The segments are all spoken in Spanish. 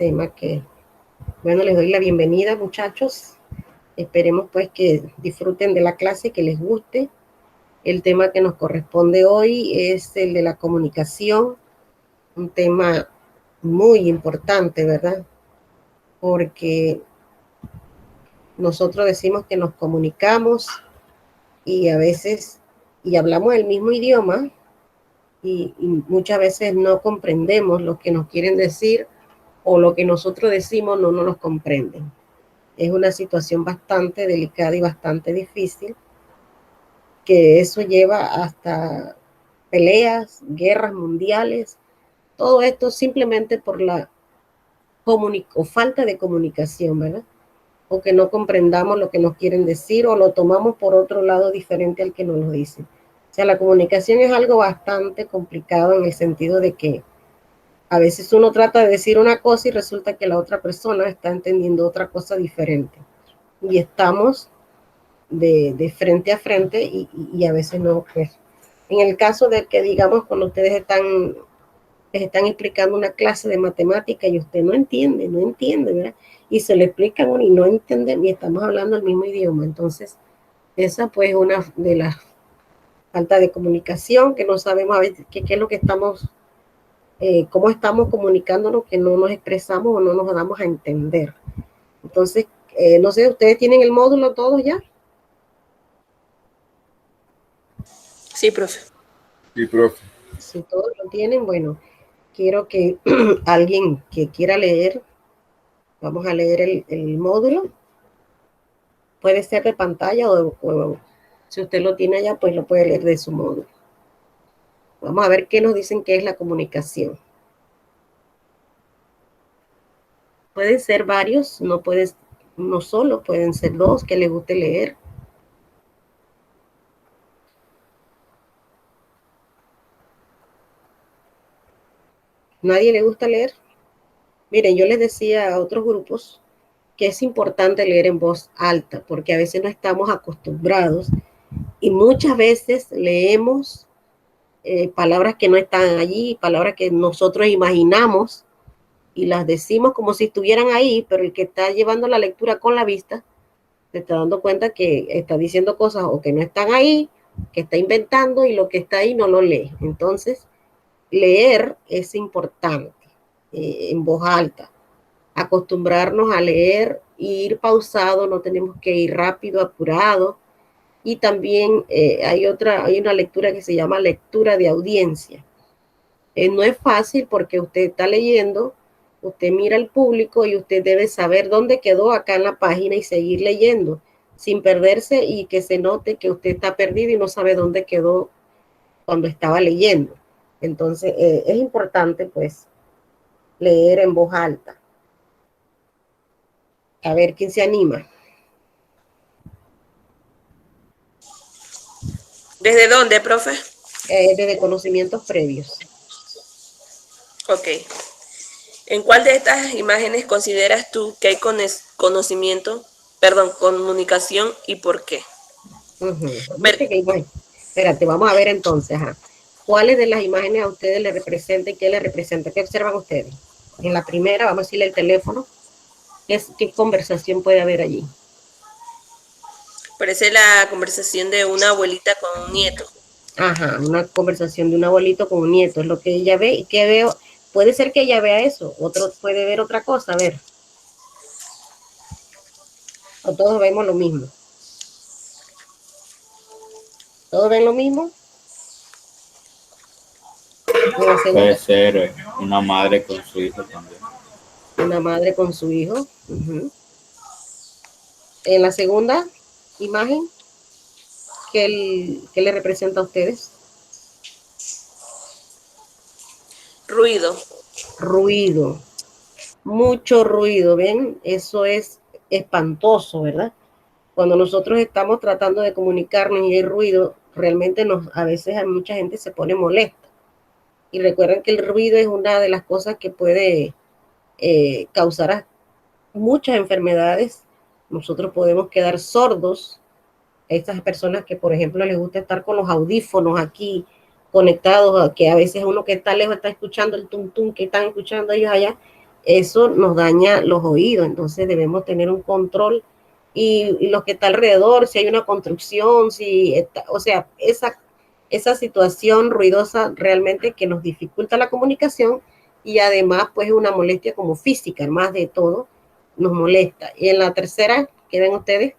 tema que, bueno, les doy la bienvenida, muchachos. Esperemos pues que disfruten de la clase, que les guste. El tema que nos corresponde hoy es el de la comunicación, un tema muy importante, ¿verdad? Porque nosotros decimos que nos comunicamos y a veces, y hablamos el mismo idioma, y muchas veces no comprendemos lo que nos quieren decir o lo que nosotros decimos no nos comprenden. Es una situación bastante delicada y bastante difícil, que eso lleva hasta peleas, guerras mundiales, todo esto simplemente por la o falta de comunicación, ¿verdad? O que no comprendamos lo que nos quieren decir o lo tomamos por otro lado diferente al que nos lo dicen. O sea, la comunicación es algo bastante complicado en el sentido de que a veces uno trata de decir una cosa y resulta que la otra persona está entendiendo otra cosa diferente. Y estamos de frente a frente y a veces no, pues. En el caso de que, digamos, cuando ustedes les están explicando una clase de matemática y usted no entiende, ¿verdad? Y se le explican y no entienden y estamos hablando el mismo idioma. Entonces, esa pues es una de las faltas de comunicación, que no sabemos a veces qué es lo que estamos, cómo estamos comunicándonos, que no nos expresamos o no nos damos a entender. Entonces, no sé, ¿ustedes tienen el módulo todos ya? Sí, profe. Sí, profe. Si todos lo tienen, bueno, quiero que alguien que quiera leer, vamos a leer el módulo. Puede ser de pantalla o si usted lo tiene allá, pues lo puede leer de su módulo. Vamos a ver qué nos dicen que es la comunicación. Pueden ser varios, no solo, pueden ser dos que les guste leer. ¿Nadie le gusta leer? Miren, yo les decía a otros grupos que es importante leer en voz alta, porque a veces no estamos acostumbrados y muchas veces leemos palabras que no están allí, palabras que nosotros imaginamos y las decimos como si estuvieran ahí, pero el que está llevando la lectura con la vista se está dando cuenta que está diciendo cosas o que no están ahí, que está inventando y lo que está ahí no lo lee. Entonces, leer es importante en voz alta. Acostumbrarnos a leer e ir pausado, no tenemos que ir rápido, apurado. Y también hay una lectura que se llama lectura de audiencia. No es fácil porque usted está leyendo, usted mira al público y usted debe saber dónde quedó acá en la página y seguir leyendo sin perderse y que se note que usted está perdido y no sabe dónde quedó cuando estaba leyendo. Entonces, es importante pues leer en voz alta. A ver quién se anima. ¿Desde dónde, profe? Desde conocimientos previos. Ok. ¿En cuál de estas imágenes consideras tú que hay comunicación y por qué? Espérate, vamos a ver entonces. ¿Cuáles de las imágenes a ustedes les representa y qué les representa? ¿Qué observan ustedes? En la primera, vamos a decirle el teléfono. ¿Qué conversación puede haber allí? Parece la conversación de una abuelita con un nieto. Ajá, una conversación de un abuelito con un nieto, es lo que ella ve. ¿Y qué veo? Puede ser que ella vea eso, otro puede ver otra cosa, a ver. O todos vemos lo mismo. ¿Todos ven lo mismo? Puede ser una madre con su hijo también. Una madre con su hijo. Uh-huh. En la segunda imagen, ¿qué le representa a ustedes? Ruido. Ruido. Mucho ruido, ¿ven? Eso es espantoso, ¿verdad? Cuando nosotros estamos tratando de comunicarnos y hay ruido, realmente a veces a mucha gente se pone molesta. Y recuerden que el ruido es una de las cosas que puede causar muchas enfermedades. Nosotros podemos quedar sordos. Estas personas que, por ejemplo, les gusta estar con los audífonos aquí conectados, que a veces uno que está lejos está escuchando el tum tum que están escuchando ellos allá, eso nos daña los oídos, entonces debemos tener un control y lo que está alrededor, si hay una construcción, si está, o sea, esa situación ruidosa realmente que nos dificulta la comunicación y además pues es una molestia como física, más de todo, nos molesta. Y en la tercera, ¿qué ven ustedes?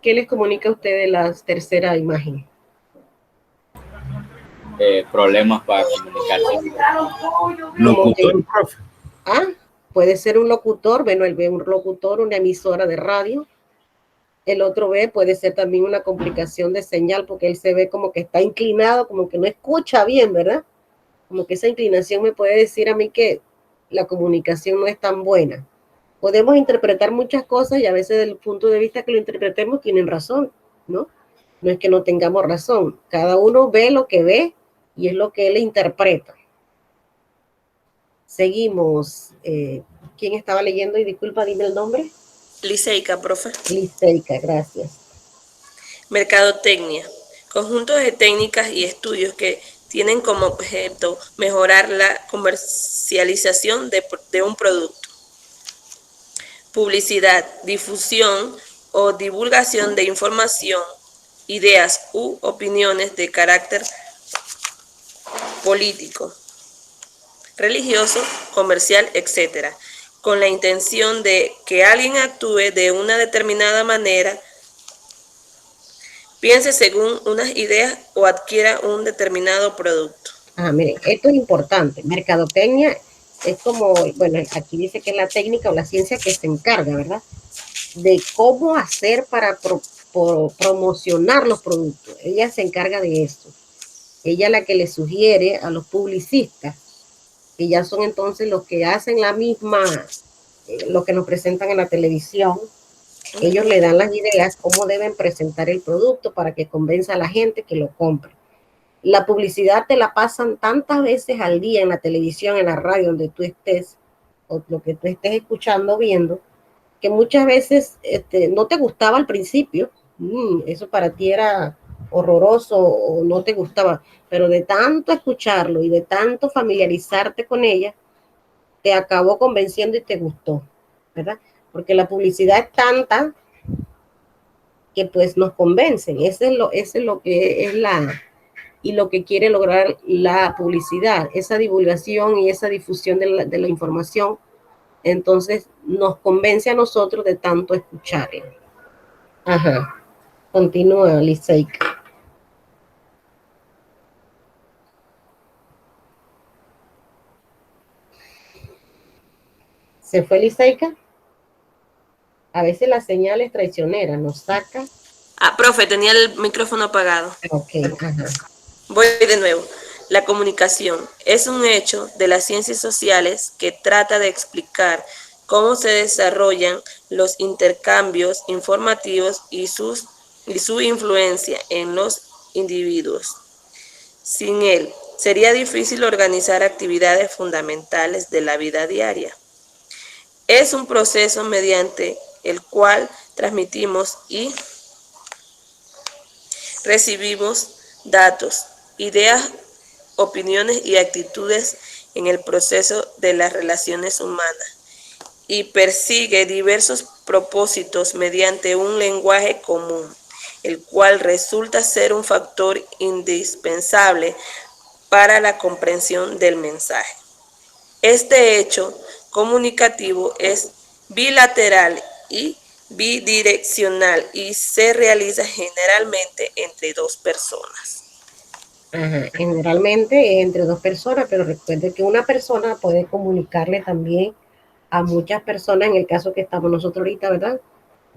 ¿Qué les comunica a ustedes la tercera imagen? Problemas para comunicarse. Locutor, profe. Ah, puede ser un locutor, bueno, él ve un locutor, una emisora de radio. El otro ve, puede ser también una complicación de señal, porque él se ve como que está inclinado, como que no escucha bien, ¿verdad? Como que esa inclinación me puede decir a mí que la comunicación no es tan buena. Podemos interpretar muchas cosas y a veces desde el punto de vista que lo interpretemos tienen razón, ¿no? No es que no tengamos razón. Cada uno ve lo que ve y es lo que él interpreta. Seguimos. ¿Quién estaba leyendo? Y disculpa, dime el nombre. Liseica, profe. Liseica, gracias. Mercadotecnia. Conjuntos de técnicas y estudios que tienen como objeto mejorar la comercialización de un producto. Publicidad, difusión o divulgación de información, ideas u opiniones de carácter político, religioso, comercial, etc., con la intención de que alguien actúe de una determinada manera, piense según unas ideas o adquiera un determinado producto. Miren, esto es importante. Mercadotecnia es como, bueno, aquí dice que es la técnica o la ciencia que se encarga, ¿verdad? De cómo hacer para promocionar los productos. Ella se encarga de eso. Ella es la que le sugiere a los publicistas, que ya son entonces los que hacen la misma, lo que nos presentan en la televisión. Ellos le dan las ideas, cómo deben presentar el producto para que convenza a la gente que lo compre. La publicidad te la pasan tantas veces al día en la televisión, en la radio, donde tú estés, o lo que tú estés escuchando, viendo, que muchas veces no te gustaba al principio, eso para ti era horroroso o no te gustaba, pero de tanto escucharlo y de tanto familiarizarte con ella, te acabó convenciendo y te gustó, ¿verdad? Porque la publicidad es tanta que pues nos convencen, eso es lo que es y lo que quiere lograr la publicidad, esa divulgación y esa difusión de la información. Entonces nos convence a nosotros de tanto escucharla. Ajá. Continúa, Liseica. ¿Se fue Liseica? A veces la señal es traicionera, nos saca. Profe, tenía el micrófono apagado. Ok, ajá. Voy de nuevo. La comunicación es un hecho de las ciencias sociales que trata de explicar cómo se desarrollan los intercambios informativos y su influencia en los individuos. Sin él, sería difícil organizar actividades fundamentales de la vida diaria. Es un proceso mediante el cual transmitimos y recibimos datos, ideas, opiniones y actitudes en el proceso de las relaciones humanas y persigue diversos propósitos mediante un lenguaje común, el cual resulta ser un factor indispensable para la comprensión del mensaje. Este hecho comunicativo es bilateral y bidireccional y se realiza generalmente entre dos personas. Ajá, generalmente entre dos personas, pero recuerde que una persona puede comunicarle también a muchas personas, en el caso que estamos nosotros ahorita, ¿verdad?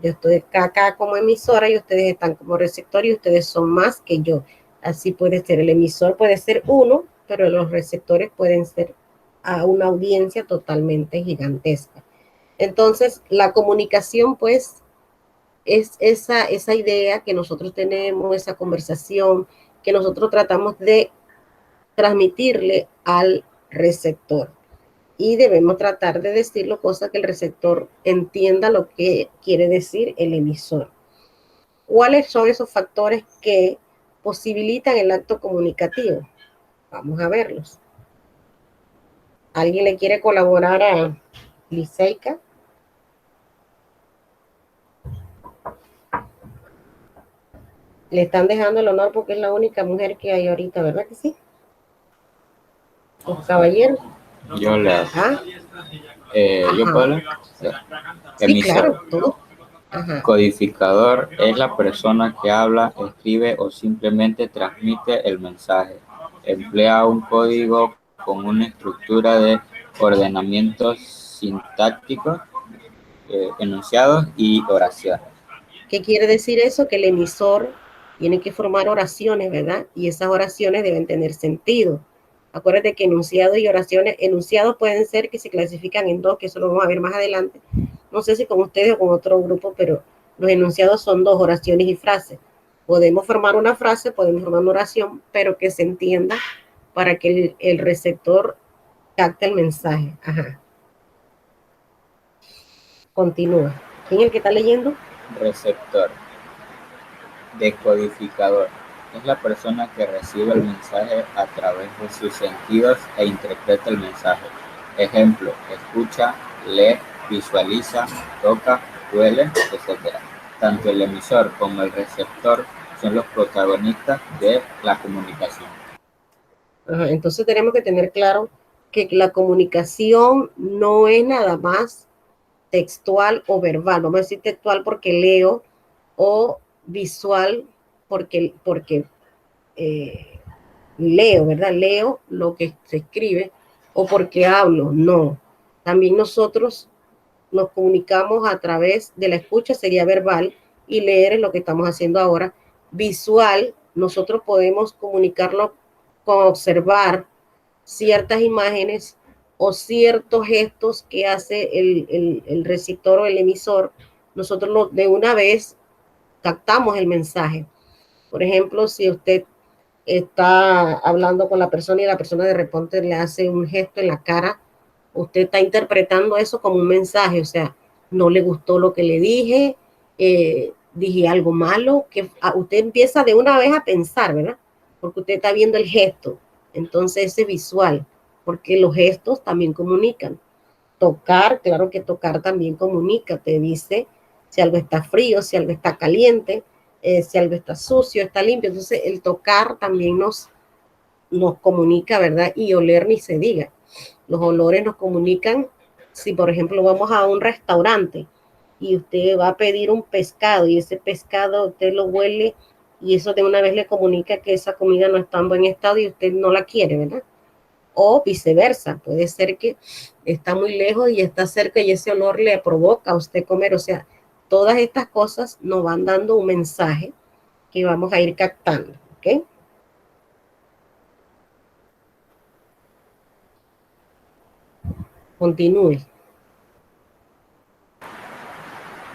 Yo estoy acá como emisora y ustedes están como receptor y ustedes son más que yo. Así puede ser, el emisor puede ser uno, pero los receptores pueden ser a una audiencia totalmente gigantesca. Entonces, la comunicación, pues, es esa idea que nosotros tenemos, esa conversación que nosotros tratamos de transmitirle al receptor. y debemos tratar de decirlo, cosa que el receptor entienda lo que quiere decir el emisor. ¿Cuáles son esos factores que posibilitan el acto comunicativo? Vamos a verlos. ¿Alguien le quiere colaborar a Liceika? Le están dejando el honor porque es la única mujer que hay ahorita, ¿verdad que sí? Los caballeros. Yo le ¿Ah? yo puedo leer. Sí, Emisor. claro, todo. Ajá. Codificador es la persona que habla, escribe o simplemente transmite el mensaje. Emplea un código con una estructura de ordenamientos sintácticos, enunciados y oraciones. ¿Qué quiere decir eso? Que el emisor tiene que formar oraciones, ¿verdad? Y esas oraciones deben tener sentido. Acuérdate que enunciados y oraciones, enunciados pueden ser que se clasifican en dos, que eso lo vamos a ver más adelante. No sé si con ustedes o con otro grupo, pero los enunciados son dos, oraciones y frases. Podemos formar una frase, podemos formar una oración, pero que se entienda para que el receptor capte el mensaje. Ajá. Continúa. ¿Quién es el que está leyendo? Receptor. Decodificador. Es la persona que recibe el mensaje a través de sus sentidos e interpreta el mensaje. Ejemplo, escucha, lee, visualiza, toca, huele, etc. Tanto el emisor como el receptor son los protagonistas de la comunicación. Ajá, entonces tenemos que tener claro que la comunicación no es nada más textual o verbal. Vamos a decir textual porque leo o visual porque leo, ¿verdad? Leo lo que se escribe o porque hablo. No. También nosotros nos comunicamos a través de la escucha, sería verbal, y leer es lo que estamos haciendo ahora. Visual, nosotros podemos comunicarlo con observar ciertas imágenes o ciertos gestos que hace el receptor o el emisor. Nosotros de una vez captamos el mensaje. Por ejemplo, si usted está hablando con la persona y la persona de repente le hace un gesto en la cara, usted está interpretando eso como un mensaje, o sea, no le gustó lo que le dije, dije algo malo, que usted empieza de una vez a pensar, ¿verdad? Porque usted está viendo el gesto, entonces ese visual, porque los gestos también comunican. Tocar, claro que tocar también comunica, te dice si algo está frío, si algo está caliente, si algo está sucio, está limpio. Entonces el tocar también nos comunica, ¿verdad? Y oler ni se diga. Los olores nos comunican. Si por ejemplo vamos a un restaurante y usted va a pedir un pescado y ese pescado usted lo huele y eso de una vez le comunica que esa comida no está en buen estado y usted no la quiere, ¿verdad? O viceversa, puede ser que está muy lejos y está cerca y ese olor le provoca a usted comer. O sea, todas estas cosas nos van dando un mensaje que vamos a ir captando, ¿ok? Continúe.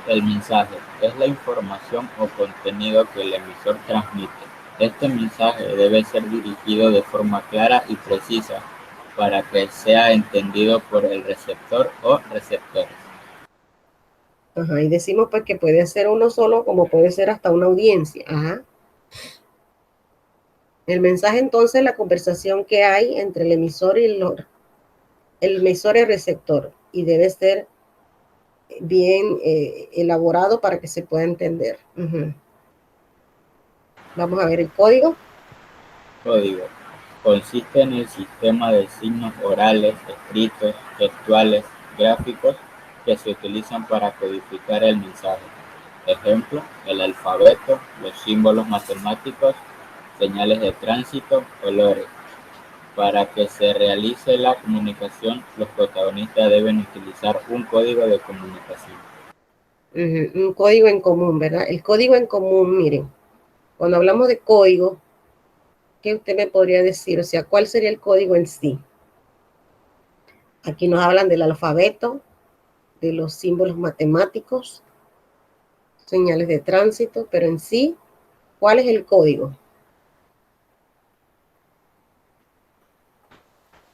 El mensaje es la información o contenido que el emisor transmite. Este mensaje debe ser dirigido de forma clara y precisa para que sea entendido por el receptor o receptores. Ajá, y decimos pues que puede ser uno solo como puede ser hasta una audiencia. Ajá. El mensaje entonces es la conversación que hay entre el emisor y el emisor y el receptor y debe ser bien elaborado para que se pueda entender. Vamos a ver el código. Código. Consiste en el sistema de signos orales, escritos, textuales, gráficos que se utilizan para codificar el mensaje. Ejemplo, el alfabeto, los símbolos matemáticos, señales de tránsito, olores. Para que se realice la comunicación, los protagonistas deben utilizar un código de comunicación. Un código en común, ¿verdad? El código en común, miren, cuando hablamos de código, ¿qué usted me podría decir? O sea, ¿cuál sería el código en sí? Aquí nos hablan del alfabeto, de los símbolos matemáticos, señales de tránsito, pero en sí, ¿cuál es el código?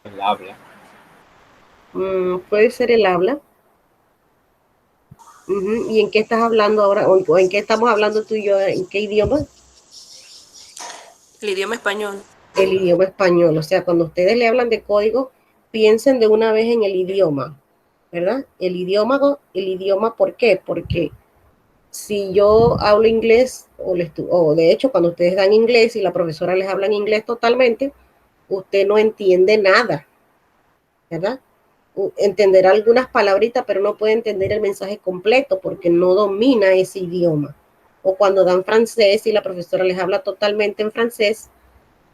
El habla. Puede ser el habla. ¿Y en qué estás hablando ahora? ¿O en qué estamos hablando tú y yo? ¿En qué idioma? El idioma español. El idioma español. O sea, cuando ustedes le hablan de código, piensen de una vez en el idioma, ¿verdad? El idioma, ¿por qué? Porque si yo hablo inglés, o de hecho cuando ustedes dan inglés y la profesora les habla en inglés totalmente, usted no entiende nada, ¿verdad? Entenderá algunas palabritas, pero no puede entender el mensaje completo porque no domina ese idioma. O cuando dan francés y la profesora les habla totalmente en francés,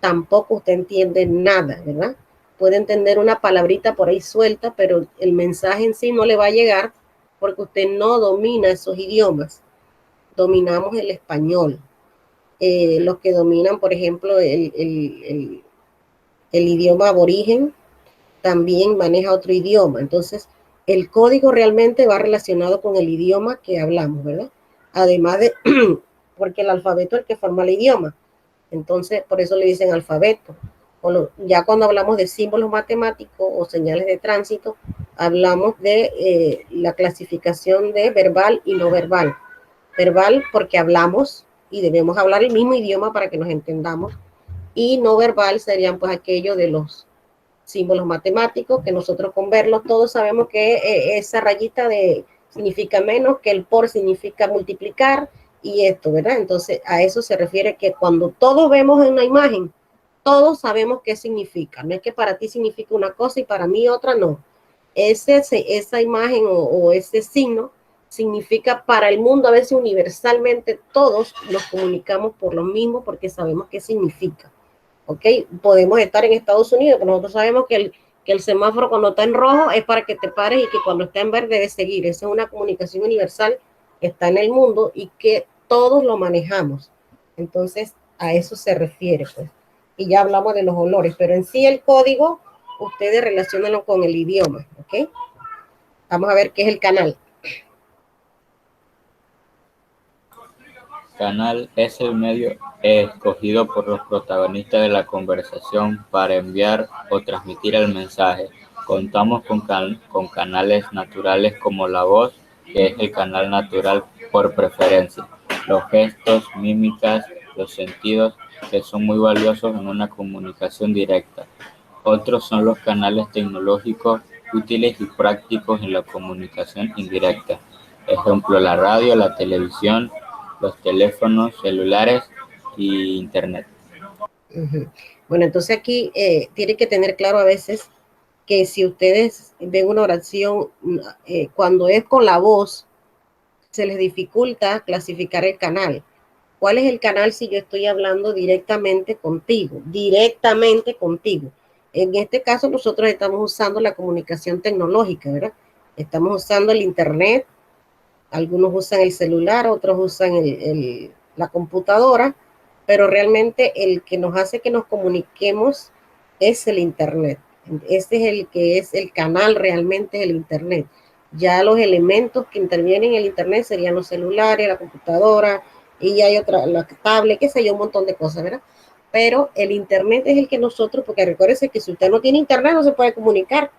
tampoco usted entiende nada, ¿verdad? Puede entender una palabrita por ahí suelta, pero el mensaje en sí no le va a llegar porque usted no domina esos idiomas. Dominamos el español. Los que dominan, por ejemplo, el idioma aborigen, también maneja otro idioma. Entonces, el código realmente va relacionado con el idioma que hablamos, ¿verdad? Además de, porque el alfabeto es el que forma el idioma. Entonces, por eso le dicen alfabeto. Ya cuando hablamos de símbolos matemáticos o señales de tránsito, hablamos de la clasificación de verbal y no verbal. Verbal porque hablamos y debemos hablar el mismo idioma para que nos entendamos. Y no verbal serían pues aquello de los símbolos matemáticos, que nosotros con verlos todos sabemos que esa rayita de significa menos, que el por significa multiplicar y esto, ¿verdad? Entonces a eso se refiere que cuando todos vemos en una imagen, todos sabemos qué significa. No es que para ti significa una cosa y para mí otra no. Esa imagen o ese signo significa para el mundo, a veces universalmente todos nos comunicamos por lo mismo porque sabemos qué significa. ¿Ok? Podemos estar en Estados Unidos, pero nosotros sabemos que el semáforo cuando está en rojo es para que te pares y que cuando está en verde debes seguir. Esa es una comunicación universal que está en el mundo y que todos lo manejamos. Entonces, a eso se refiere, pues. Y ya hablamos de los olores, pero en sí el código, ustedes relacionenlo con el idioma, ¿ok? Vamos a ver qué es el canal. Canal es el medio escogido por los protagonistas de la conversación para enviar o transmitir el mensaje. Contamos con canales naturales como la voz, que es el canal natural por preferencia, los gestos, mímicas, los sentidos, que son muy valiosos en una comunicación directa. Otros son los canales tecnológicos útiles y prácticos en la comunicación indirecta. Ejemplo, la radio, la televisión, los teléfonos celulares y internet. Bueno, entonces aquí tiene que tener claro a veces que si ustedes ven una oración, cuando es con la voz, se les dificulta clasificar el canal. ¿Cuál es el canal si yo estoy hablando directamente contigo? Directamente contigo. En este caso nosotros estamos usando la comunicación tecnológica, ¿verdad? Estamos usando el internet, algunos usan el celular, otros usan la computadora, pero realmente el que nos hace que nos comuniquemos es el internet. Este es el que es el canal, realmente es el internet. Ya los elementos que intervienen en el internet serían los celulares, la computadora, y hay otra, la tablet, qué sé yo, un montón de cosas, ¿verdad? Pero el internet es el que nosotros, porque recuérdese que si usted no tiene internet no se puede comunicar,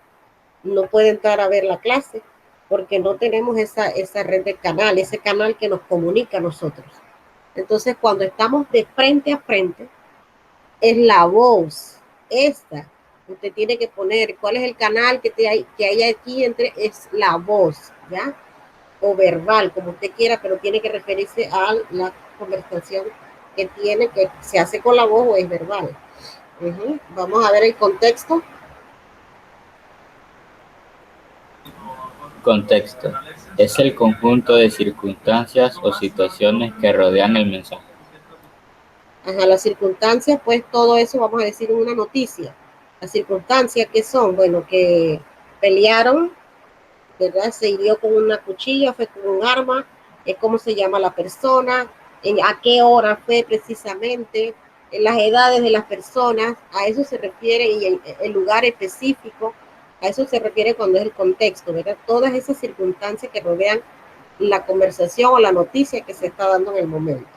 no puede entrar a ver la clase, porque no tenemos esa red de canal, ese canal que nos comunica a nosotros. Entonces, cuando estamos de frente a frente, es la voz, esta. Usted tiene que poner cuál es el canal que hay aquí entre, es la voz, ¿ya? O verbal, como usted quiera, pero tiene que referirse a la conversación que tiene, que se hace con la voz o es verbal. Vamos a ver el contexto. Contexto. Es el conjunto de circunstancias o situaciones que rodean el mensaje. Ajá, las circunstancias, pues todo eso vamos a decir en una noticia. Las circunstancias que son, bueno, que pelearon, ¿verdad? Se hirió con una cuchilla, fue con un arma, cómo se llama la persona, a qué hora fue precisamente, en las edades de las personas, a eso se refiere, y el lugar específico, a eso se refiere cuando es el contexto, ¿verdad? Todas esas circunstancias que rodean la conversación o la noticia que se está dando en el momento.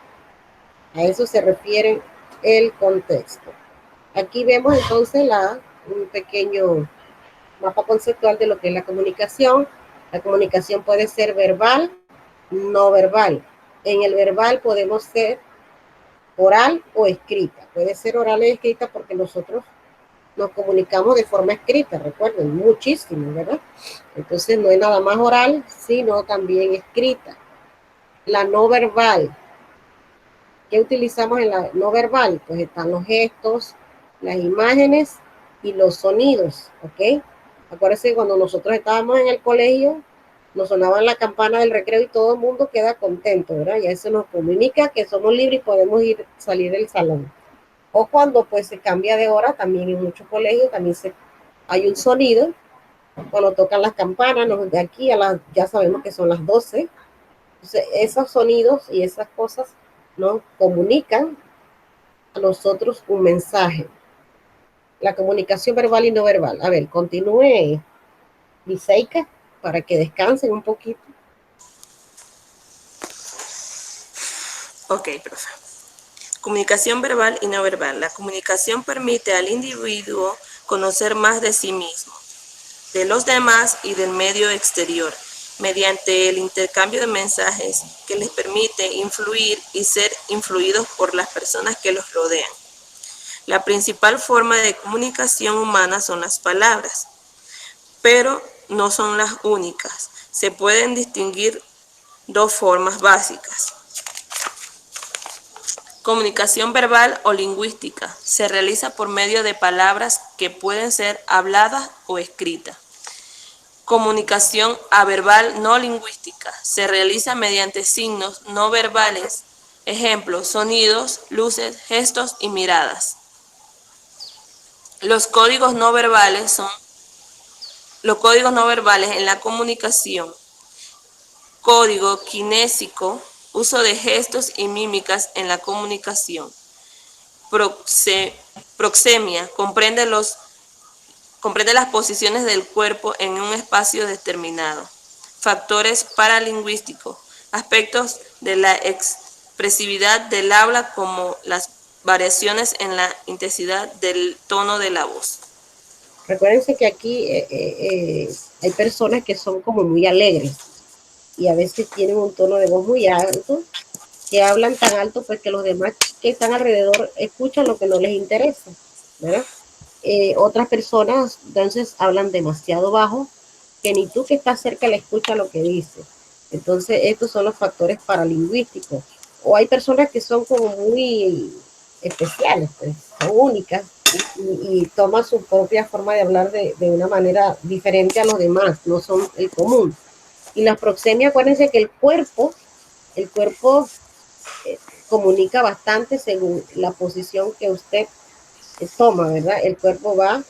A eso se refiere el contexto. Aquí vemos entonces un pequeño mapa conceptual de lo que es la comunicación. La comunicación puede ser verbal, no verbal. En el verbal podemos ser oral o escrita. Puede ser oral o escrita porque nosotros nos comunicamos de forma escrita, recuerden, muchísimo, ¿verdad? Entonces no es nada más oral, sino también escrita. La no verbal. ¿Qué utilizamos en la no verbal? Pues están los gestos, las imágenes y los sonidos, ¿ok? Acuérdense que cuando nosotros estábamos en el colegio, nos sonaban la campana del recreo y todo el mundo queda contento, ¿verdad? Y eso nos comunica que somos libres y podemos salir del salón. O cuando pues se cambia de hora, también en muchos colegios también hay un sonido. Cuando tocan las campanas, de aquí ya sabemos que son las 12. Entonces, esos sonidos y esas cosas nos comunican a nosotros un mensaje. La comunicación verbal y no verbal. A ver, continúe, Liceika, para que descansen un poquito. Ok, profe. Comunicación verbal y no verbal. La comunicación permite al individuo conocer más de sí mismo, de los demás y del medio exterior, mediante el intercambio de mensajes que les permite influir y ser influidos por las personas que los rodean. La principal forma de comunicación humana son las palabras, pero no son las únicas. Se pueden distinguir dos formas básicas. Comunicación verbal o lingüística. Se realiza por medio de palabras que pueden ser habladas o escritas. Comunicación averbal no lingüística. Se realiza mediante signos no verbales, ejemplos, sonidos, luces, gestos y miradas. Los códigos no verbales en la comunicación. Código kinésico, uso de gestos y mímicas en la comunicación. Proxemia, comprende las posiciones del cuerpo en un espacio determinado. Factores paralingüísticos, aspectos de la expresividad del habla como las variaciones en la intensidad del tono de la voz. Recuérdense que aquí hay personas que son como muy alegres y a veces tienen un tono de voz muy alto, que hablan tan alto pues que los demás que están alrededor escuchan lo que no les interesa, ¿verdad? Otras personas entonces hablan demasiado bajo, que ni tú que estás cerca le escuchas lo que dice. Entonces estos son los factores paralingüísticos. O hay personas que son como muy especiales, pues, son únicas y toman su propia forma de hablar de una manera diferente a los demás, no son el común. Y la proxemia, acuérdense que el cuerpo comunica bastante según la posición que usted toma, ¿verdad? El cuerpo va, a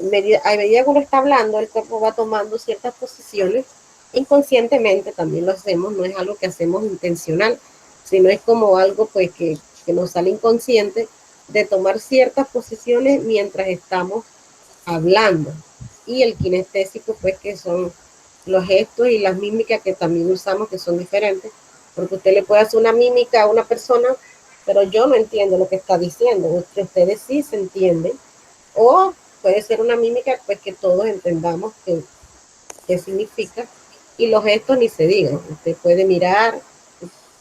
medida que uno está hablando, el cuerpo va tomando ciertas posiciones, inconscientemente también lo hacemos, no es algo que hacemos intencional, sino es como algo pues que nos sale inconsciente de tomar ciertas posiciones mientras estamos hablando. Y el kinestésico pues que son los gestos y las mímicas que también usamos, que son diferentes, porque usted le puede hacer una mímica a una persona, pero yo no entiendo lo que está diciendo, ustedes sí se entienden, o puede ser una mímica pues que todos entendamos qué significa, y los gestos ni se digan, usted puede mirar,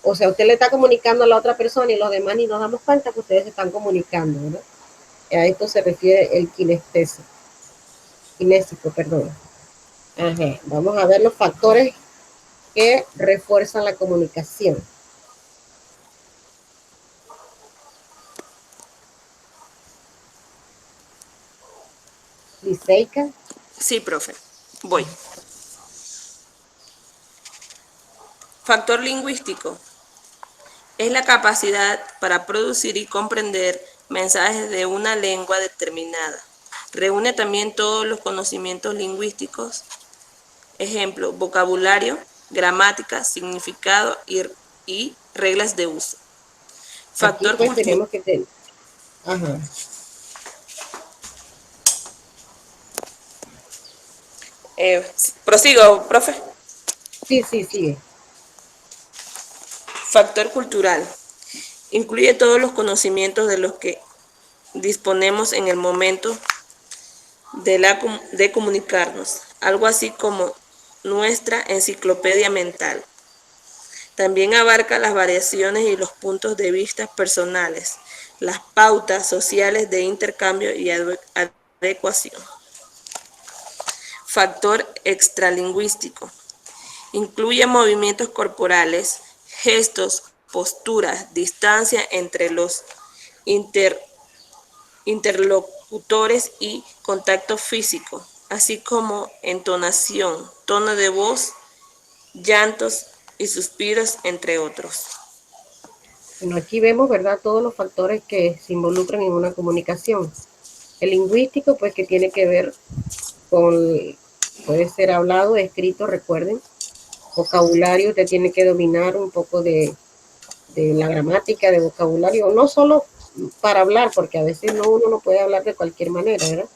o sea, usted le está comunicando a la otra persona y los demás ni nos damos cuenta que ustedes se están comunicando, ¿no? A esto se refiere el kinestésico, perdón. Ajá. Vamos a ver los factores que refuerzan la comunicación. Liceika. Sí, profe. Voy. Factor lingüístico. Es la capacidad para producir y comprender mensajes de una lengua determinada. Reúne también todos los conocimientos lingüísticos, ejemplo, vocabulario, gramática, significado y reglas de uso. Factor aquí pues tenemos que tener. Ajá. Prosigo, profe. Sí, sigue. Factor cultural. Incluye todos los conocimientos de los que disponemos en el momento de comunicarnos, algo así como nuestra enciclopedia mental. También abarca las variaciones y los puntos de vista personales, las pautas sociales de intercambio y adecuación. Factor extralingüístico. Incluye movimientos corporales, gestos, posturas, distancia entre los interlocutores y contacto físico, así como entonación, tono de voz, llantos y suspiros, entre otros. Bueno, aquí vemos, ¿verdad?, todos los factores que se involucran en una comunicación. El lingüístico, pues, que tiene que ver con, puede ser hablado, escrito, recuerden. Vocabulario, usted tiene que dominar un poco de la gramática, de vocabulario, no solo para hablar, porque a veces uno no puede hablar de cualquier manera, ¿verdad?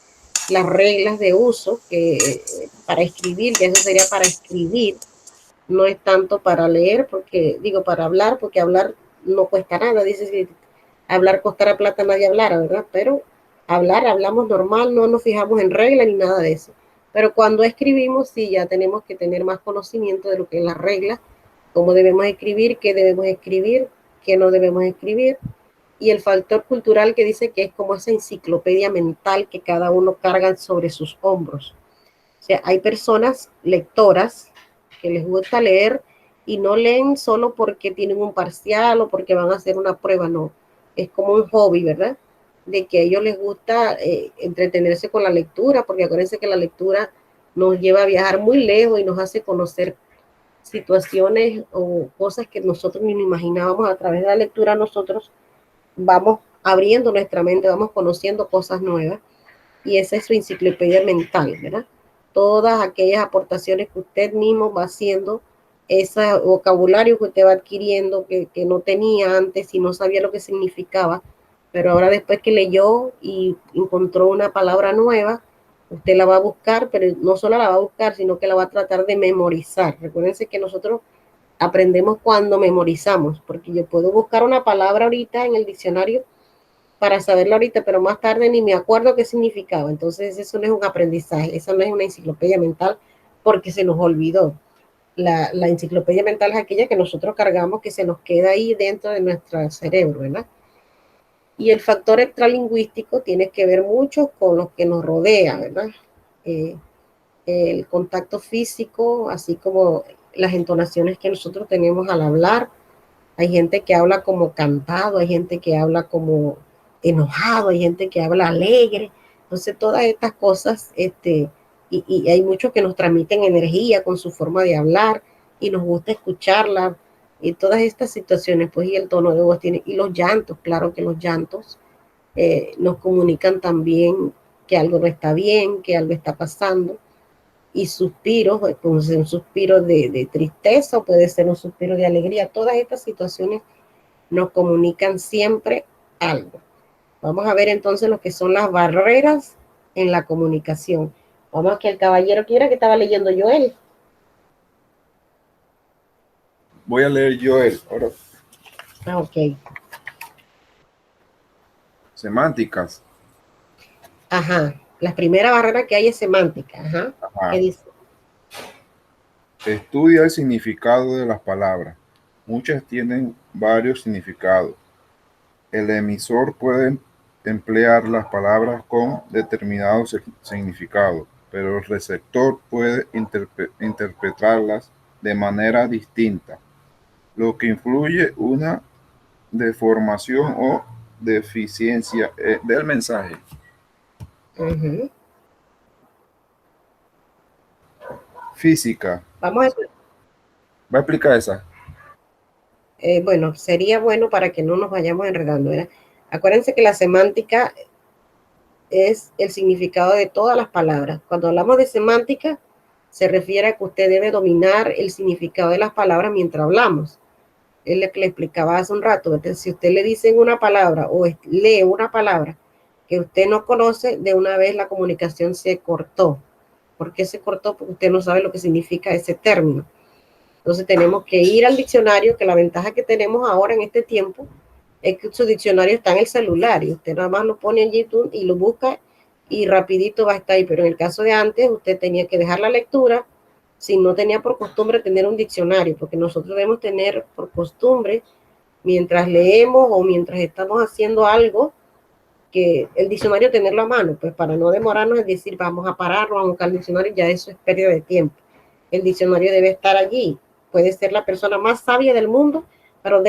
Las reglas de uso, que para escribir, que eso sería para escribir, no es tanto para leer, porque digo para hablar, porque hablar no cuesta nada, dice si hablar costará plata nadie hablara, ¿verdad? Pero hablamos normal, no nos fijamos en reglas ni nada de eso. Pero cuando escribimos, sí, ya tenemos que tener más conocimiento de lo que es las reglas, cómo debemos escribir, qué no debemos escribir, y el factor cultural que dice que es como esa enciclopedia mental que cada uno carga sobre sus hombros. O sea, hay personas lectoras que les gusta leer y no leen solo porque tienen un parcial o porque van a hacer una prueba, no. Es como un hobby, ¿verdad? De que a ellos les gusta entretenerse con la lectura, porque acuérdense que la lectura nos lleva a viajar muy lejos y nos hace conocer situaciones o cosas que nosotros ni nos imaginábamos. A través de la lectura nosotros vamos abriendo nuestra mente, vamos conociendo cosas nuevas, y esa es su enciclopedia mental, ¿verdad? Todas aquellas aportaciones que usted mismo va haciendo, ese vocabulario que usted va adquiriendo que no tenía antes y no sabía lo que significaba, pero ahora después que leyó y encontró una palabra nueva, usted la va a buscar, pero no solo la va a buscar, sino que la va a tratar de memorizar. Recuérdense que nosotros aprendemos cuando memorizamos, porque yo puedo buscar una palabra ahorita en el diccionario para saberla ahorita, pero más tarde ni me acuerdo qué significaba. Entonces eso no es un aprendizaje, eso no es una enciclopedia mental, porque se nos olvidó. La enciclopedia mental es aquella que nosotros cargamos, que se nos queda ahí dentro de nuestro cerebro, ¿verdad? Y el factor extralingüístico tiene que ver mucho con lo que nos rodea, ¿verdad? El contacto físico, así como las entonaciones que nosotros tenemos al hablar. Hay gente que habla como cantado, hay gente que habla como enojado, hay gente que habla alegre. Entonces, todas estas cosas, y hay muchos que nos transmiten energía con su forma de hablar y nos gusta escucharla. Y todas estas situaciones, pues, y el tono de voz tiene, y los llantos, claro que los llantos nos comunican también que algo no está bien, que algo está pasando. Y suspiros, puede ser un suspiro de tristeza o puede ser un suspiro de alegría. Todas estas situaciones nos comunican siempre algo. Vamos a ver entonces lo que son las barreras en la comunicación. Vamos a que el caballero quiera, que estaba leyendo Joel. Voy a leer Joel ahora. Ok. Semánticas. Ajá. La primera barrera que hay es semántica. Ajá. Ajá. ¿Qué dice? Estudia el significado de las palabras. Muchas tienen varios significados. El emisor puede emplear las palabras con determinado significado, pero el receptor puede interpretarlas de manera distinta, lo que influye una deformación o deficiencia del mensaje. Uh-huh. Física. Vamos a... ¿Va a explicar esa? Bueno, sería bueno para que no nos vayamos enredando, ¿verdad? Acuérdense que la semántica es el significado de todas las palabras. Cuando hablamos de semántica, se refiere a que usted debe dominar el significado de las palabras mientras hablamos. Es lo que le explicaba hace un rato. Entonces, si usted le dicen una palabra o lee una palabra que usted no conoce, de una vez la comunicación se cortó. ¿Por qué se cortó? Porque usted no sabe lo que significa ese término. Entonces tenemos que ir al diccionario, que la ventaja que tenemos ahora en este tiempo es que su diccionario está en el celular y usted nada más lo pone en YouTube y lo busca y rapidito va a estar ahí. Pero en el caso de antes, usted tenía que dejar la lectura si no tenía por costumbre tener un diccionario, porque nosotros debemos tener por costumbre, mientras leemos o mientras estamos haciendo algo, que el diccionario tenerlo a mano, pues para no demorarnos en decir vamos a parar, vamos a buscar el diccionario, ya eso es pérdida de tiempo. El diccionario debe estar allí. Puede ser la persona más sabia del mundo, pero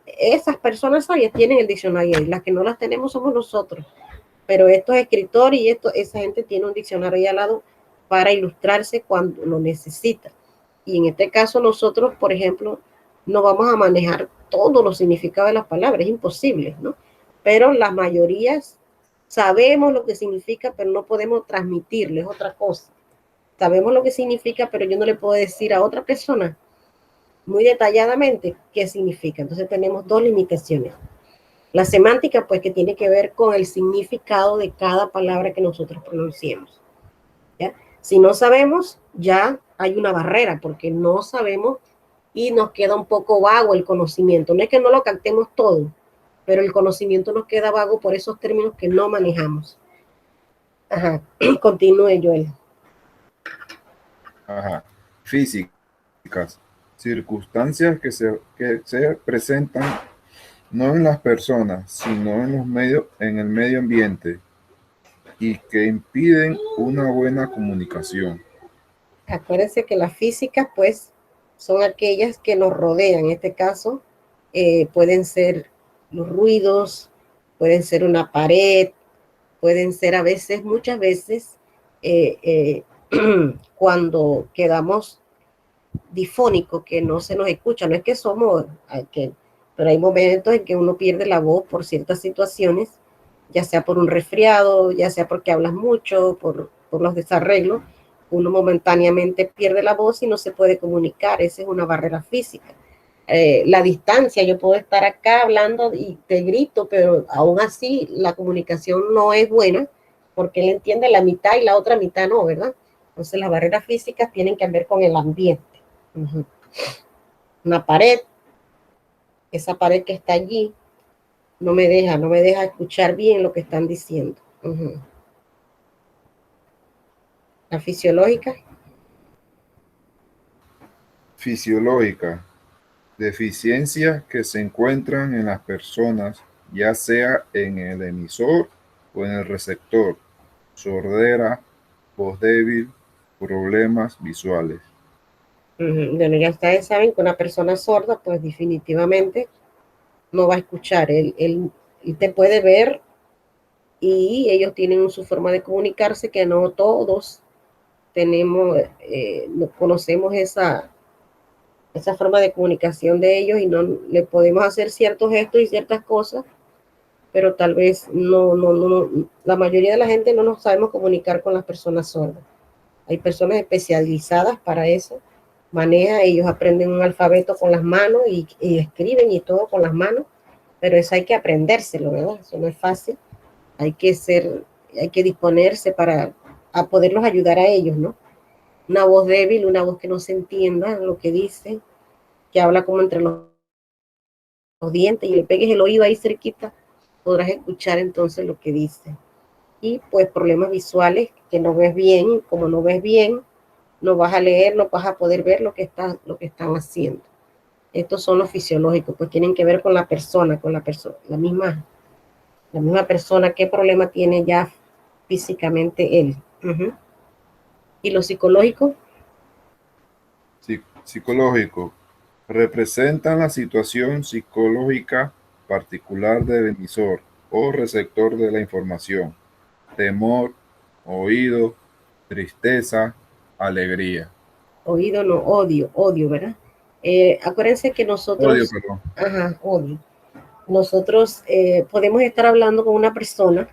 esas personas sabias tienen el diccionario ahí. Las que no las tenemos somos nosotros. Pero estos escritores y esa gente tiene un diccionario ahí al lado para ilustrarse cuando lo necesita. Y en este caso nosotros, por ejemplo, no vamos a manejar todos los significados de las palabras, es imposible, ¿no? Pero las mayorías sabemos lo que significa, pero no podemos transmitirles otra cosa. Sabemos lo que significa, pero yo no le puedo decir a otra persona muy detalladamente qué significa. Entonces tenemos dos limitaciones. La semántica, pues, que tiene que ver con el significado de cada palabra que nosotros pronunciemos, ¿ya? Si no sabemos, ya hay una barrera, porque no sabemos y nos queda un poco vago el conocimiento. No es que no lo captemos todo, pero el conocimiento nos queda vago por esos términos que no manejamos. Ajá, continúe, Joel. Ajá. Físicas. Circunstancias que se presentan no en las personas, sino en los medios, en el medio ambiente y que impiden una buena comunicación. Acuérdense que las físicas, pues, son aquellas que nos rodean. En este caso, pueden ser los ruidos, pueden ser una pared, pueden ser a veces, muchas veces, cuando quedamos difónicos, que no se nos escucha. No es que somos, pero hay momentos en que uno pierde la voz por ciertas situaciones, ya sea por un resfriado, ya sea porque hablas mucho, por los desarreglos. Uno momentáneamente pierde la voz y no se puede comunicar. Esa es una barrera física. La distancia, yo puedo estar acá hablando y te grito, pero aún así la comunicación no es buena porque él entiende la mitad y la otra mitad no, ¿verdad? Entonces las barreras físicas tienen que ver con el ambiente. Uh-huh. Una pared, esa pared que está allí, no me deja escuchar bien lo que están diciendo. Uh-huh. La fisiológica. Fisiológica. Deficiencias que se encuentran en las personas, ya sea en el emisor o en el receptor. Sordera, voz débil, problemas visuales. Bueno, ya ustedes saben que una persona sorda, pues definitivamente no va a escuchar. Él te puede ver y ellos tienen su forma de comunicarse que no todos tenemos, conocemos esa forma de comunicación de ellos y no le podemos hacer ciertos gestos y ciertas cosas, pero tal vez no, la mayoría de la gente no nos sabemos comunicar con las personas sordas. Hay personas especializadas para eso, ellos aprenden un alfabeto con las manos y escriben y todo con las manos, pero eso hay que aprendérselo, ¿verdad? Eso no es fácil, hay que disponerse para poderlos ayudar a ellos, ¿no? Una voz débil, una voz que no se entienda lo que dice, que habla como entre los dientes y le pegues el oído ahí cerquita, podrás escuchar entonces lo que dice. Y pues problemas visuales, que no ves bien, como no ves bien, no vas a leer, no vas a poder ver lo que están haciendo. Estos son los fisiológicos, pues tienen que ver con la persona, la misma persona, qué problema tiene ya físicamente él. Uh-huh. ¿Y lo psicológico? Psicológico. Representan la situación psicológica particular del emisor o receptor de la información. Temor, oído, tristeza, alegría. Oído no, odio, ¿verdad? Acuérdense que nosotros... Odio, perdón. Ajá, odio. Nosotros podemos estar hablando con una persona,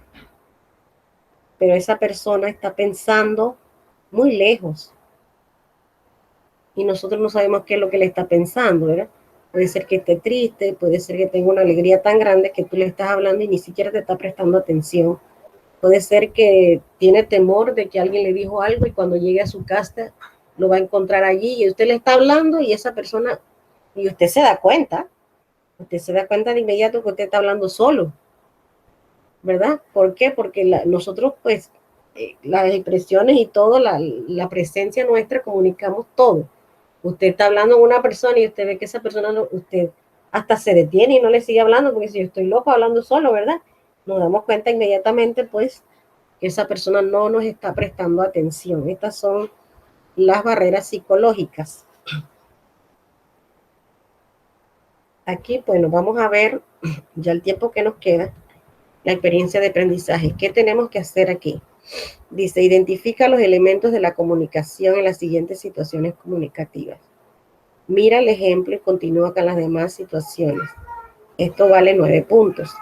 pero esa persona está pensando muy lejos y nosotros no sabemos qué es lo que le está pensando, ¿verdad? Puede ser que esté triste, puede ser que tenga una alegría tan grande que tú le estás hablando y ni siquiera te está prestando atención. Puede ser que tiene temor de que alguien le dijo algo y cuando llegue a su casa lo va a encontrar allí y usted le está hablando y esa persona, y usted se da cuenta de inmediato que usted está hablando solo, ¿verdad? ¿Por qué? Porque nosotros pues las expresiones y todo, la presencia nuestra, comunicamos todo. Usted está hablando con una persona y usted ve que esa persona, no, usted hasta se detiene y no le sigue hablando, porque si yo estoy loco hablando solo, ¿verdad? Nos damos cuenta inmediatamente, pues, que esa persona no nos está prestando atención. Estas son las barreras psicológicas. Aquí, bueno, vamos a ver ya el tiempo que nos queda, la experiencia de aprendizaje. ¿Qué tenemos que hacer aquí? Dice, identifica los elementos de la comunicación en las siguientes situaciones comunicativas. Mira el ejemplo y continúa con las demás situaciones. Esto vale 9 puntos.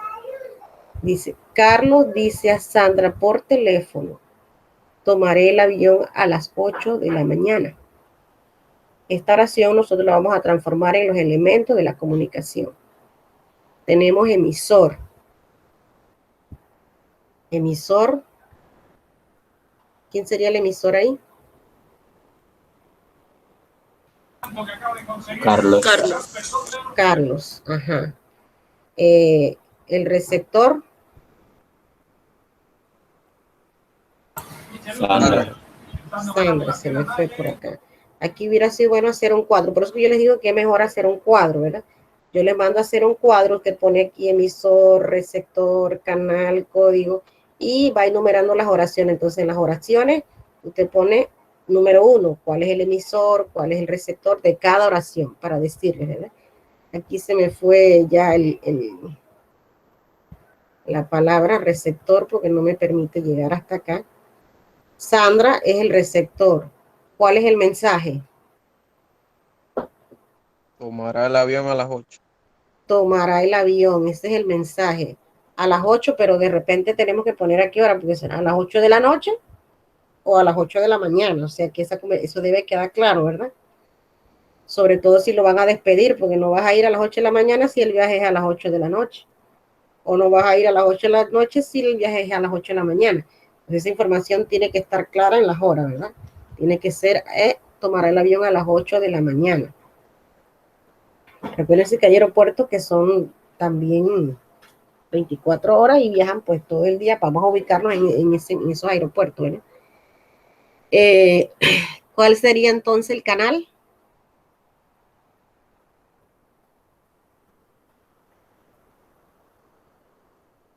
Dice, Carlos dice a Sandra por teléfono, tomaré el avión a las 8 de la mañana. Esta oración nosotros la vamos a transformar en los elementos de la comunicación. Tenemos emisor. Emisor. ¿Quién sería el emisor ahí? Carlos. Carlos, ajá. El receptor. Sandra. Sandra, se me fue por acá. Aquí hubiera sido bueno hacer un cuadro. Por eso yo les digo que es mejor hacer un cuadro, ¿verdad? Yo les mando a hacer un cuadro, usted pone aquí emisor, receptor, canal, código, y va enumerando las oraciones. Entonces, en las oraciones, usted pone número 1, cuál es el emisor, cuál es el receptor de cada oración, para decirles, ¿verdad? Aquí se me fue ya la palabra receptor, porque no me permite llegar hasta acá. Sandra es el receptor. ¿Cuál es el mensaje? Tomará el avión a las 8. Tomará el avión, ese es el mensaje. A las 8, pero de repente tenemos que poner aquí hora, porque será a las 8 de la noche o a las 8 de la mañana. O sea que eso debe quedar claro, ¿verdad? Sobre todo si lo van a despedir, porque no vas a ir a las 8 de la mañana si el viaje es a las 8 de la noche. O no vas a ir a las 8 de la noche si el viaje es a las 8 de la mañana. Entonces, esa información tiene que estar clara en las horas, ¿verdad? Tiene que ser, tomará el avión a las 8 de la mañana. Recuerden que hay aeropuertos que son también 24 horas y viajan pues todo el día. Vamos a ubicarnos en esos aeropuertos, ¿verdad? ¿Cuál sería entonces el canal?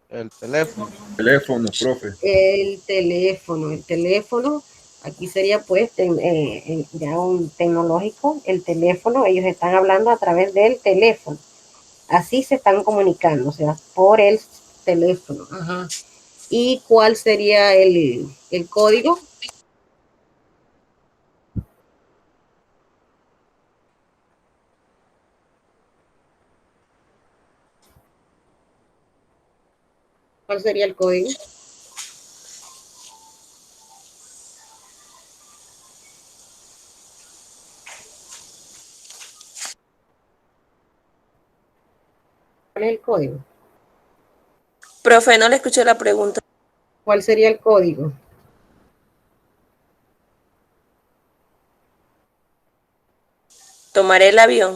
El teléfono. Teléfono, profe. El teléfono, aquí sería pues ya un tecnológico, el teléfono, ellos están hablando a través del teléfono, así se están comunicando, o sea, por el teléfono. Ajá. ¿Y cuál sería el código? ¿Cuál sería el código? ¿Cuál es el código? Profe, no le escuché la pregunta. ¿Cuál sería el código? Tomaré el avión.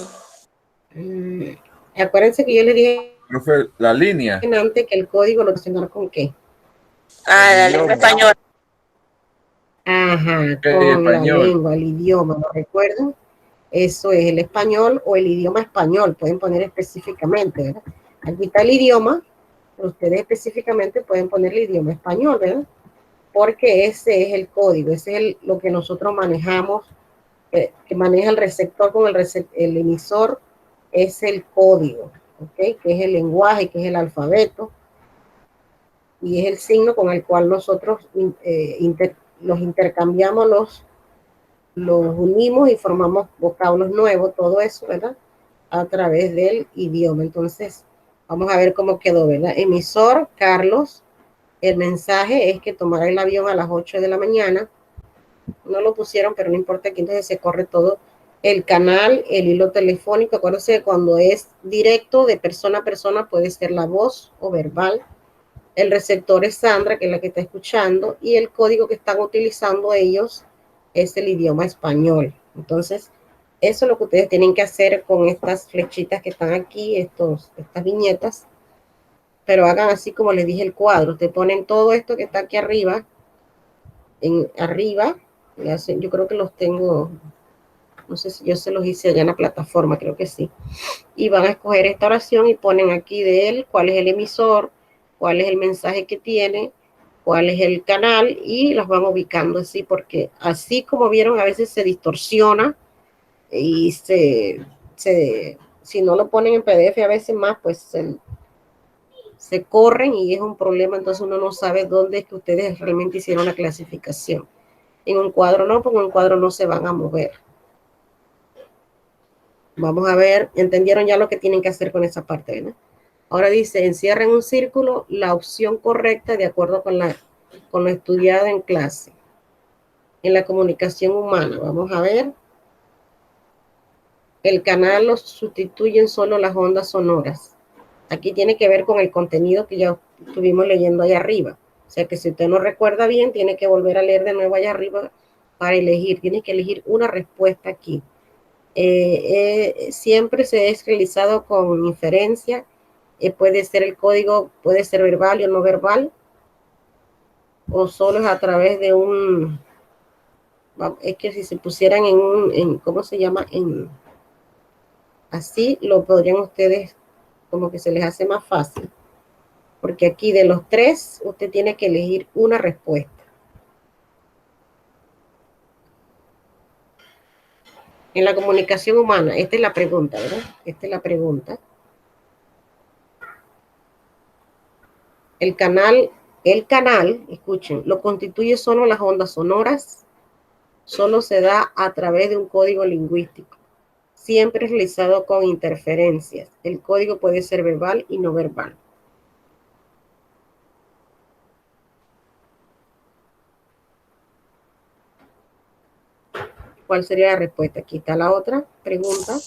Acuérdense que yo les dije Profe, la línea. antes que el código lo relacionar con qué. Ah, la lengua española. Ajá, ¿Qué con la español? lengua, el idioma, ¿lo recuerdan? Eso es el español o el idioma español, pueden poner específicamente, ¿verdad? Aquí está el idioma, pero ustedes específicamente pueden poner el idioma español, ¿verdad? Porque ese es el código, ese es lo que nosotros manejamos, que maneja el receptor con el emisor, es el código, ¿ok? Que es el lenguaje, que es el alfabeto, y es el signo con el cual nosotros los intercambiamos, los unimos y formamos vocablos nuevos, todo eso, ¿verdad? A través del idioma. Entonces, vamos a ver cómo quedó, ¿verdad? Emisor, Carlos. El mensaje es que tomará el avión a las 8 de la mañana. No lo pusieron, pero no importa, que entonces se corre todo. El canal, el hilo telefónico. Acuérdense que cuando es directo de persona a persona puede ser la voz o verbal. El receptor es Sandra, que es la que está escuchando, y el código que están utilizando ellos es el idioma español. Entonces, eso es lo que ustedes tienen que hacer con estas flechitas que están aquí, estas viñetas, pero hagan así como les dije el cuadro. Te ponen todo esto que está aquí arriba arriba, yo creo que los tengo, no sé si yo se los hice allá en la plataforma, creo que sí. Y van a escoger esta oración y ponen aquí de él cuál es el emisor, cuál es el mensaje que tiene, cuál es el canal, y las van ubicando así, porque así como vieron, a veces se distorsiona y si no lo ponen en PDF a veces más, pues se corren y es un problema, entonces uno no sabe dónde es que ustedes realmente hicieron la clasificación. En un cuadro no, porque en un cuadro no se van a mover. Vamos a ver, entendieron ya lo que tienen que hacer con esa parte, ¿verdad? Ahora dice, encierra en un círculo la opción correcta de acuerdo con lo estudiado en clase. En la comunicación humana, vamos a ver. El canal lo sustituyen solo las ondas sonoras. Aquí tiene que ver con el contenido que ya estuvimos leyendo allá arriba. O sea que si usted no recuerda bien, tiene que volver a leer de nuevo allá arriba para elegir. Tiene que elegir una respuesta aquí. Siempre se es realizado con inferencia. Puede ser el código, puede ser verbal o no verbal, o solo es a través de es que si se pusieran ¿cómo se llama? Así lo podrían ustedes, como que se les hace más fácil. Porque aquí de los tres, usted tiene que elegir una respuesta. En la comunicación humana, esta es la pregunta, ¿verdad? Esta es la pregunta. El canal, escuchen, lo constituye solo las ondas sonoras, solo se da a través de un código lingüístico, siempre realizado con interferencias. El código puede ser verbal y no verbal. ¿Cuál sería la respuesta? Aquí está la otra pregunta.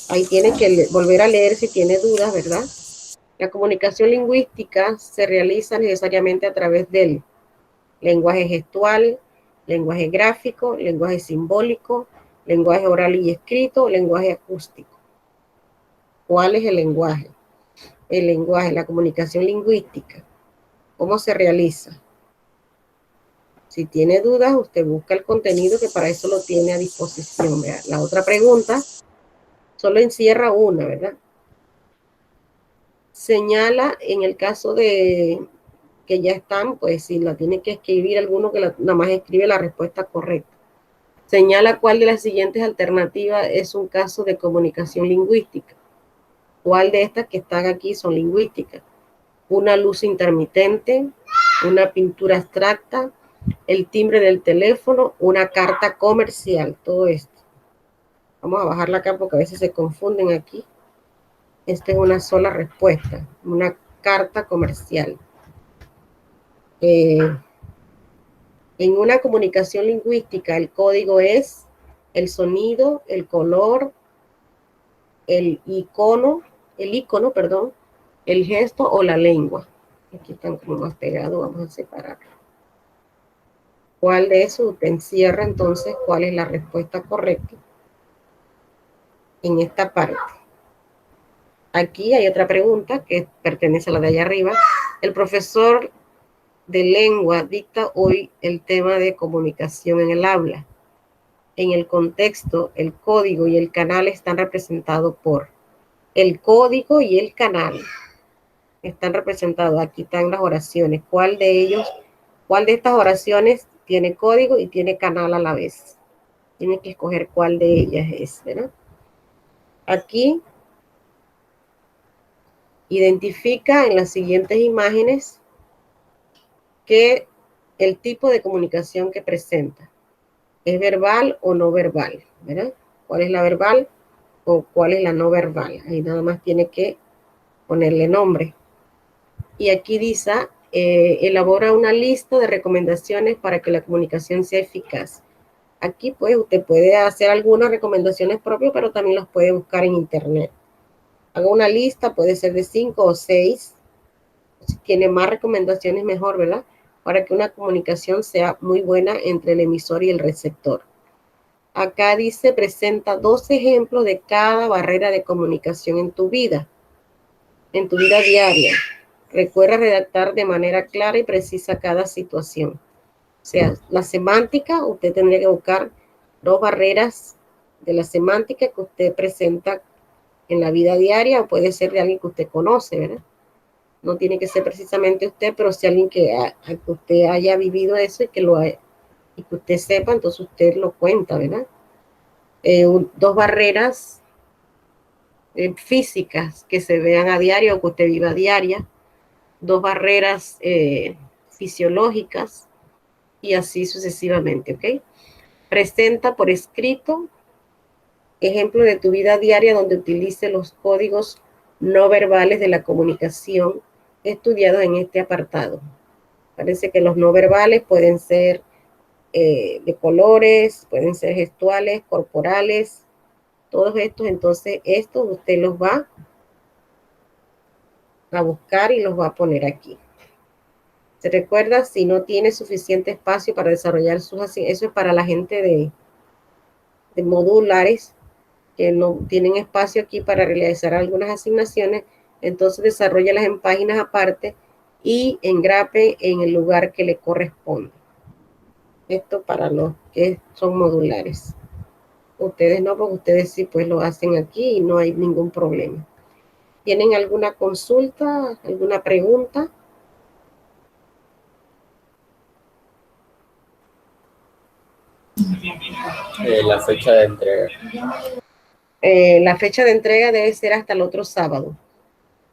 Ahí tiene que volver a leer si tiene dudas, ¿verdad? La comunicación lingüística se realiza necesariamente a través del lenguaje gestual, lenguaje gráfico, lenguaje simbólico, lenguaje oral y escrito, lenguaje acústico. ¿Cuál es el lenguaje? El lenguaje, la comunicación lingüística. ¿Cómo se realiza? Si tiene dudas, usted busca el contenido que para eso lo tiene a disposición. ¿Verdad? La otra pregunta solo encierra una, ¿verdad? Señala en el caso de que ya están, pues si la tiene que escribir alguno que nada más escribe la respuesta correcta. Señala cuál de las siguientes alternativas es un caso de comunicación lingüística. ¿Cuál de estas que están aquí son lingüísticas? Una luz intermitente, una pintura abstracta, el timbre del teléfono, una carta comercial, todo esto. Vamos a bajarla acá porque a veces se confunden aquí. Esta es una sola respuesta, una carta comercial. En una comunicación lingüística, el código es el sonido, el color, el icono, el gesto o la lengua. Aquí están como más pegados, vamos a separarlo. ¿Cuál de esos usted encierra entonces? ¿Cuál es la respuesta correcta en esta parte? Aquí hay otra pregunta que pertenece a la de allá arriba. El profesor de lengua dicta hoy el tema de comunicación en el habla. En el contexto, el código y el canal están representados por el código y el canal. Están representados. Aquí están las oraciones. ¿Cuál de estas oraciones tiene código y tiene canal a la vez? Tiene que escoger cuál de ellas es, ¿verdad? Aquí identifica en las siguientes imágenes que el tipo de comunicación que presenta es verbal o no verbal, ¿verdad? ¿Cuál es la verbal o cuál es la no verbal? Ahí nada más tiene que ponerle nombre. Y aquí dice, elabora una lista de recomendaciones para que la comunicación sea eficaz. Aquí pues usted puede hacer algunas recomendaciones propias, pero también las puede buscar en internet. Haga una lista, puede ser de 5 o 6. Si tiene más recomendaciones, mejor, ¿verdad? Para que una comunicación sea muy buena entre el emisor y el receptor. Acá dice, presenta 2 ejemplos de cada barrera de comunicación en tu vida diaria. Recuerda redactar de manera clara y precisa cada situación. sea, la semántica, usted tendría que buscar 2 barreras de la semántica que usted presenta en la vida diaria, o puede ser de alguien que usted conoce, ¿verdad? No tiene que ser precisamente usted, pero si alguien que usted haya vivido eso y y que usted sepa, entonces usted lo cuenta, ¿verdad? 2 barreras físicas que se vean a diario o que usted viva a diaria, 2 barreras fisiológicas y así sucesivamente, ¿ok? Presenta por escrito ejemplo de tu vida diaria donde utilice los códigos no verbales de la comunicación estudiados en este apartado. Parece que los no verbales pueden ser de colores, pueden ser gestuales, corporales, todos estos. Entonces, estos usted los va a buscar y los va a poner aquí. Se recuerda, si no tiene suficiente espacio para desarrollar eso es para la gente de modulares, que no tienen espacio aquí para realizar algunas asignaciones, entonces desarróllalas en páginas aparte y engrape en el lugar que le corresponde. Esto para los que son modulares. Ustedes no, porque ustedes sí pues lo hacen aquí y no hay ningún problema. ¿Tienen alguna consulta, alguna pregunta? La fecha de entrega. La fecha de entrega debe ser hasta el otro sábado.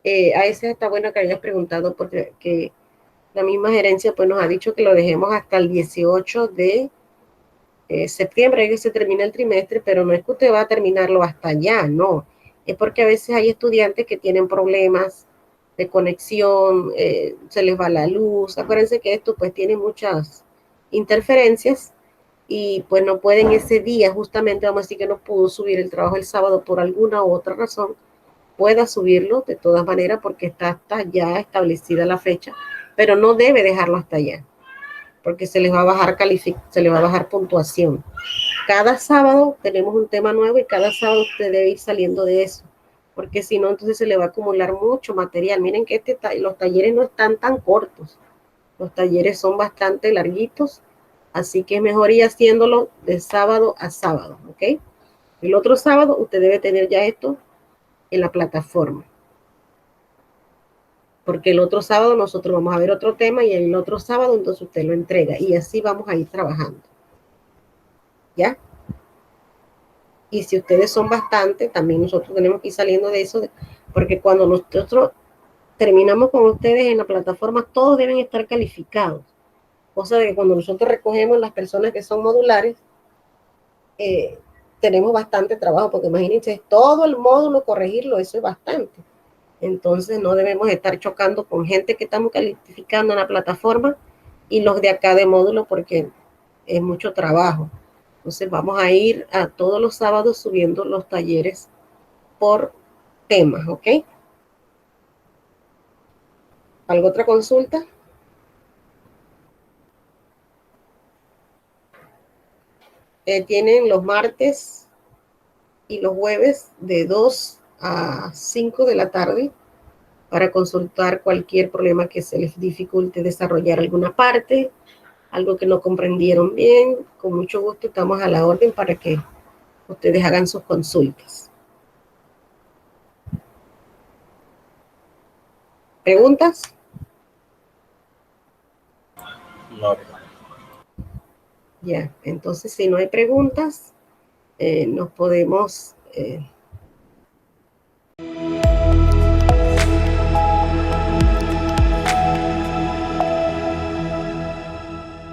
A ese está bueno que hayas preguntado porque la misma gerencia pues nos ha dicho que lo dejemos hasta el 18 de septiembre, que se termina el trimestre, pero no es que usted va a terminarlo hasta allá, no. Es porque a veces hay estudiantes que tienen problemas de conexión, se les va la luz. Acuérdense que esto pues tiene muchas interferencias y pues no pueden ese día, justamente vamos a decir que no pudo subir el trabajo el sábado por alguna u otra razón, pueda subirlo de todas maneras porque está hasta ya establecida la fecha, pero no debe dejarlo hasta allá, porque se les va a bajar se les va a bajar puntuación. Cada sábado tenemos un tema nuevo y cada sábado usted debe ir saliendo de eso, porque si no, entonces se le va a acumular mucho material. Miren que los talleres no están tan cortos, los talleres son bastante larguitos, así que es mejor ir haciéndolo de sábado a sábado, ¿ok? El otro sábado usted debe tener ya esto en la plataforma, porque el otro sábado nosotros vamos a ver otro tema y el otro sábado entonces usted lo entrega y así vamos a ir trabajando. ¿Ya? Y si ustedes son bastante, también nosotros tenemos que ir saliendo de eso, porque cuando nosotros terminamos con ustedes en la plataforma, todos deben estar calificados. Cosa de que cuando nosotros recogemos las personas que son modulares, tenemos bastante trabajo, porque imagínense, todo el módulo corregirlo, eso es bastante. Entonces no debemos estar chocando con gente que estamos calificando en la plataforma y los de acá de módulo, porque es mucho trabajo. Entonces vamos a ir a todos los sábados subiendo los talleres por temas, ¿ok? ¿Alguna otra consulta? Tienen los martes y los jueves de 2 a 5 de la tarde para consultar cualquier problema que se les dificulte desarrollar alguna parte, algo que no comprendieron bien. Con mucho gusto estamos a la orden para que ustedes hagan sus consultas. ¿Preguntas? No. Ya, entonces si no hay preguntas, nos podemos